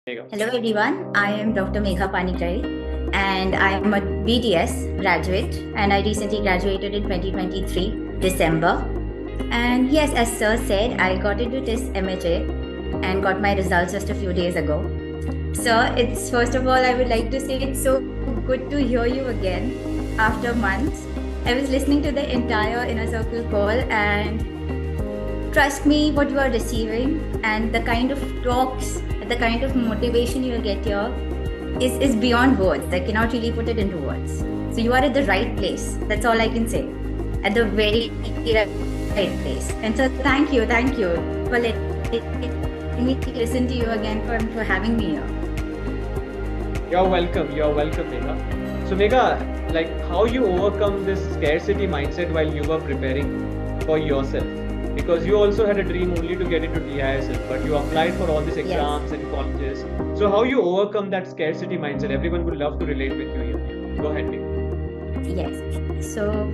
There you go. Hello everyone, I am Dr. Megha Panigrahi and I am a BDS graduate and I recently graduated in 2023 December. And yes, as Sir said, I got into this MHA and got my results just a few days ago. Sir, it's first of all I would like to say it's so good to hear you again after months. I was listening to the entire Inner Circle call and trust me, what you are receiving and the kind of talks, the kind of motivation you'll get here is beyond words. I cannot really put it into words. So you are at the right place. That's all I can say. At the very right place. And so thank you for letting me listen to you again, for having me here. You're welcome, Megha. So Megha, like how you overcome this scarcity mindset while you were preparing for yourself? Because you also had a dream only to get into DISL, but you applied for all these exams and colleges. So how you overcome that scarcity mindset? Everyone would love to relate with you here. Go ahead, Megha. Yes. So,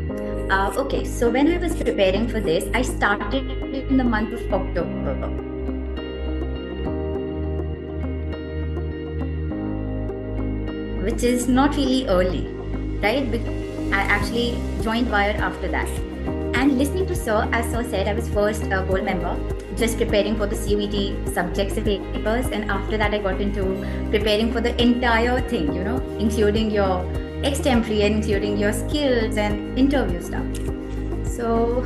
okay. So when I was preparing for this, I started in the month of October. Which is not really early, right? Because I actually joined WIRE after that. And listening to Sir, as Sir said, I was first a gold member, just preparing for the CUET subjects and papers. And after that, I got into preparing for the entire thing, including your extempore, including your skills and interview stuff. So,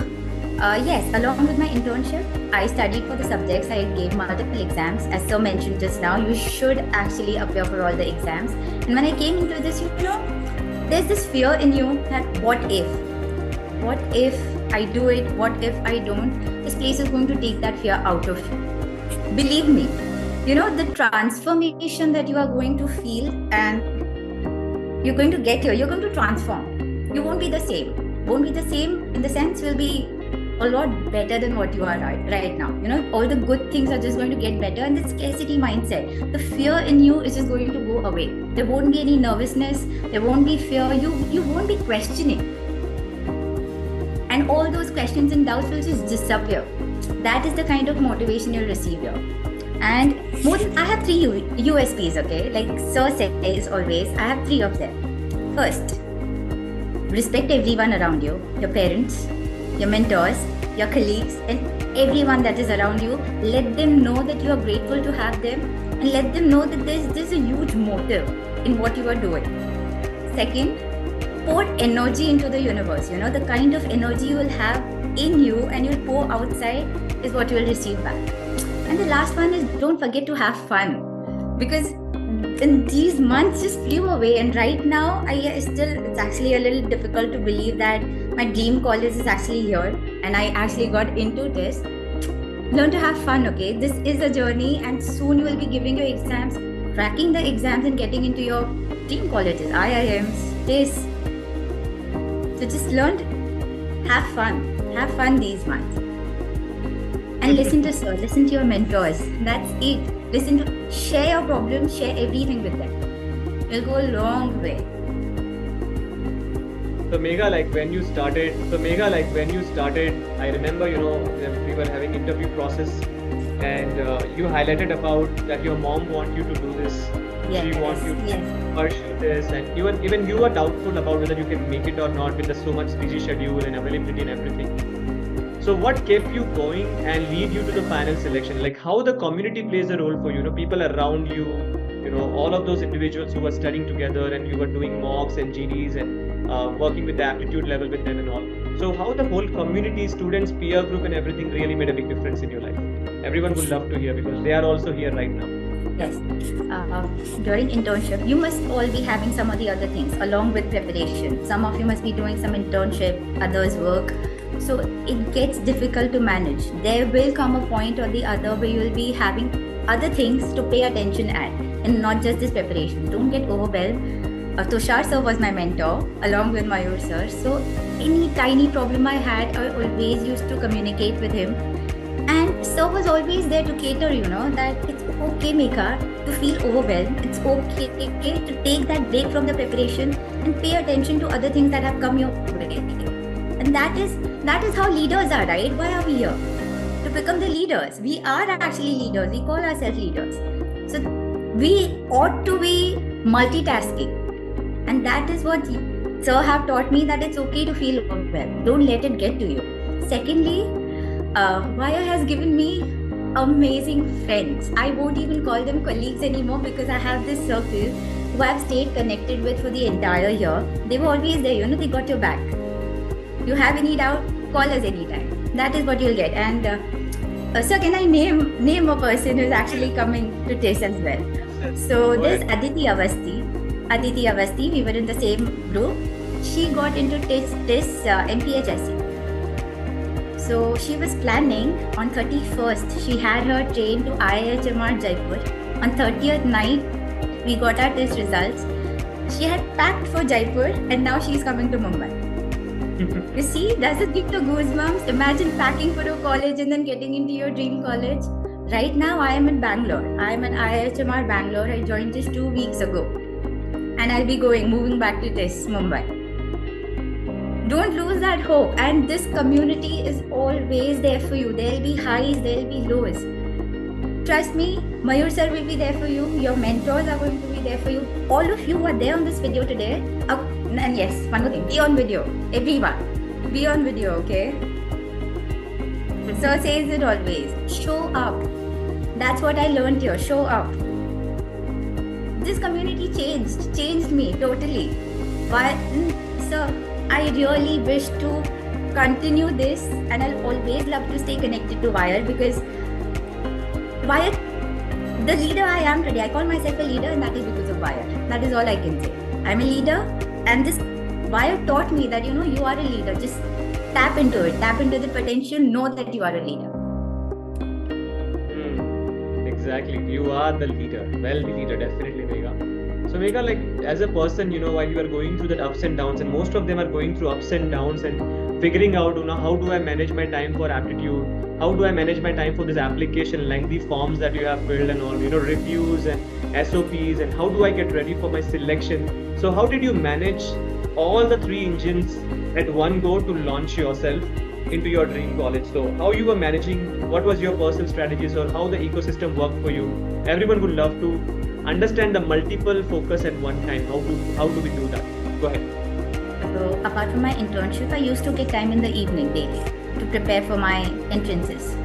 yes, along with my internship, I studied for the subjects. I gave multiple exams. As Sir mentioned just now, you should actually appear for all the exams. And when I came into this, there's this fear in you that what if? What if I do it? What if I don't? This place is going to take that fear out of you. Believe me, the transformation that you are going to feel and you're going to get here, you're going to transform. You won't be the same. Won't be the same in the sense will be a lot better than what you are right now. All the good things are just going to get better, and the scarcity mindset, the fear in you is just going to go away. There won't be any nervousness. There won't be fear. You won't be questioning. And all those questions and doubts will just disappear. That is the kind of motivation you'll receive here. And I have 3 USPs, okay? Like Sir says always, I have 3 of them. First, respect everyone around you, your parents, your mentors, your colleagues, and everyone that is around you. Let them know that you are grateful to have them, and let them know that there's a huge motive in what you are doing. Second, pour energy into the universe. The kind of energy you will have in you and you'll pour outside is what you will receive back. And the last one is don't forget to have fun, because in these months just flew away, and right now it's actually a little difficult to believe that my dream college is actually here and I actually got into this. Learn to have fun, okay? This is a journey, and soon you will be giving your exams, cracking the exams and getting into your dream colleges, IIMs, this. So just learn to have fun these months. And listen to Sir, listen to your mentors. That's it. Share your problems, share everything with them. It'll go a long way. So Megha, like when you started, I remember, we were having interview process and you highlighted about that your mom wants you to do this. Yes, she wants you to pursue this, and even you were doubtful about whether you can make it or not with the so much busy schedule and availability and everything. So what kept you going and lead you to the final selection? Like how the community plays a role for you, people around you, all of those individuals who were studying together and you were doing mocks and GDs and working with the aptitude level with them and all. So how the whole community, students, peer group and everything really made a big difference in your life? Everyone would love to hear because they are also here right now. Yes. During internship, you must all be having some of the other things along with preparation. Some of you must be doing some internship, others work. So it gets difficult to manage. There will come a point or the other where you will be having other things to pay attention at, and not just this preparation. Don't get overwhelmed. Tushar sir was my mentor along with Mayur sir. So any tiny problem I had, I always used to communicate with him. And Sir was always there to cater, that it's okay, Megha, to feel overwhelmed. It's okay to take that break from the preparation and pay attention to other things that have come your way. And that is how leaders are, right? Why are we here? To become the leaders. We are actually leaders. We call ourselves leaders. So we ought to be multitasking. And that is what sir have taught me, that it's okay to feel overwhelmed. Don't let it get to you. Secondly, Wire has given me amazing friends. I won't even call them colleagues anymore because I have this circle who I've stayed connected with for the entire year. They were always there, they got your back. You have any doubt, call us anytime. That is what you'll get. And sir, can I name a person who's actually coming to TISS as well? So there's Aditi Avasti, we were in the same group. She got into TISS MPHSC. So she was planning on 31st. She had her train to IIHMR Jaipur. On 30th night, we got our TISS results. She had packed for Jaipur and now she's coming to Mumbai. You see, does it give the goosebumps? Imagine packing for a college and then getting into your dream college. Right now, I am in Bangalore. I am at IIHMR Bangalore. I joined just 2 weeks ago. And I'll be moving back to TISS, Mumbai. Don't lose that hope. And this community is always there for you. There'll be highs, there'll be lows. Trust me, Mayur sir will be there for you. Your mentors are going to be there for you. All of you who are there on this video today. And yes, one more thing. Be on video. Everyone. Be on video, okay? Sir says it always. Show up. That's what I learned here. Show up. This community changed me totally. But, sir, I really wish to continue this, and I'll always love to stay connected to Wire, because Wire, the leader I am today, I call myself a leader, and that is because of Wire. That is all I can say. I'm a leader, and this Wire taught me that, you are a leader. Just tap into it. Tap into the potential. Know that you are a leader. Exactly. You are the leader. Well, the leader, definitely, Megha. So Megha, like, as a person, while you are going through the ups and downs, and most of them are going through ups and downs and figuring out, how do I manage my time for aptitude? How do I manage my time for this application, lengthy forms that you have filled and all, reviews and SOPs, and how do I get ready for my selection? So how did you manage all the 3 engines at one go to launch yourself into your dream college? So how you were managing, what was your personal strategies, or how the ecosystem worked for you? Everyone would love to understand the multiple focus at one time. How do we do that? Go ahead. So apart from my internship, I used to take time in the evening daily to prepare for my entrances.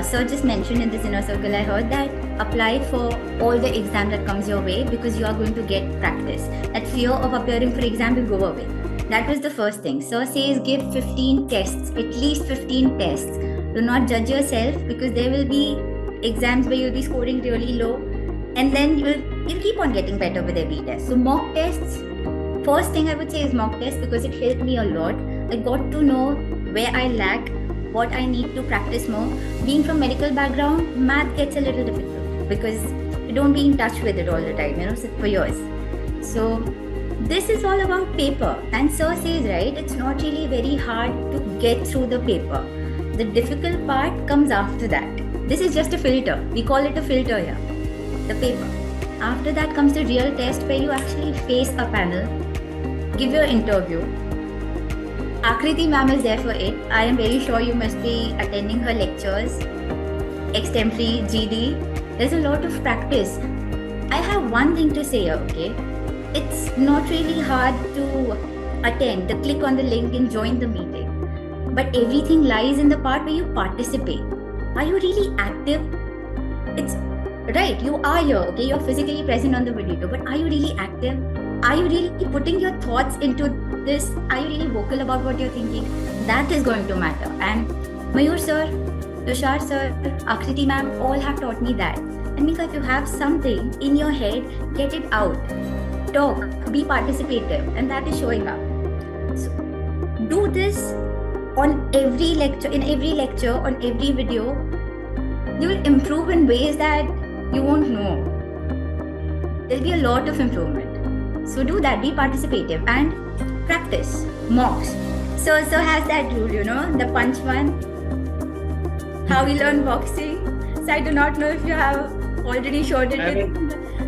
Sir just mentioned in this inner circle, I heard that apply for all the exam that comes your way, because you are going to get practice. That fear of appearing for exam will go away. That was the first thing. Sir says give 15 tests, at least 15 tests. Do not judge yourself, because there will be exams where you'll be scoring really low, and then you'll keep on getting better with every test. So mock tests, first thing I would say is mock tests, because it helped me a lot. I got to know where I lack, what I need to practice more. Being from medical background, math gets a little difficult because you don't be in touch with it all the time, for years. So this is all about paper, and sir says, right, it's not really very hard to get through the paper. The difficult part comes after that. This is just a filter. We call it a filter here, the paper. After that comes the real test, where you actually face a panel, give your interview. Akriti ma'am is there for it. I am very sure you must be attending her lectures, extempore, GD. There's a lot of practice. I have one thing to say here, okay? It's not really hard to attend. Click on the link and join the meeting. But everything lies in the part where you participate. Are you really active? It's right, you are here, okay? You're physically present on the video, but are you really active? Are you really putting your thoughts into this? Are you really vocal about what you're thinking? That is going to matter. And Mayur sir, Tushar sir, Akriti ma'am all have taught me that. And Megha, if you have something in your head, get it out. Talk, be participative, and that is showing up. So, do this on every lecture, on every video. You will improve in ways that you won't know. There'll be a lot of improvement. So do that, be participative, and practice mocks. So has that rule, the punch one. How we learn boxing. So I do not know if you have already showed it.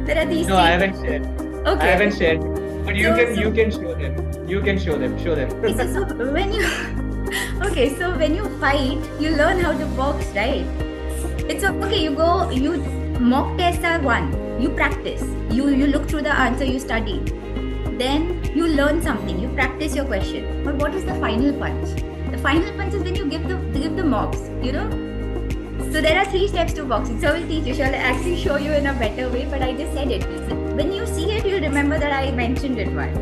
There are these. No, I haven't shared. Okay. I haven't shared. But you can show them. You can show them. So when you when you fight, you learn how to box, right? It's okay. You Mock tests are one. You practice. You look through the answer, you study. Then you learn something. You practice your question. But what is the final punch? The final punch is when you give the mocks. You know. So there are 3 steps to boxing. So I will teach you. Shall actually show you in a better way. But I just said it. When you see it, you remember that I mentioned it once.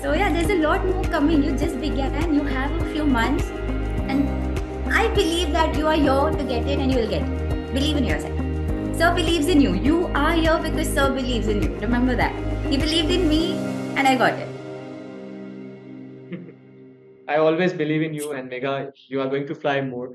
So yeah, there's a lot more coming. You just began. You have a few months, and I believe that you are here to get it, and you will get it. Believe in yourself. Sir believes in you. You are here because Sir believes in you. Remember that. He believed in me, and I got it. I always believe in you, and Megha, you are going to fly more.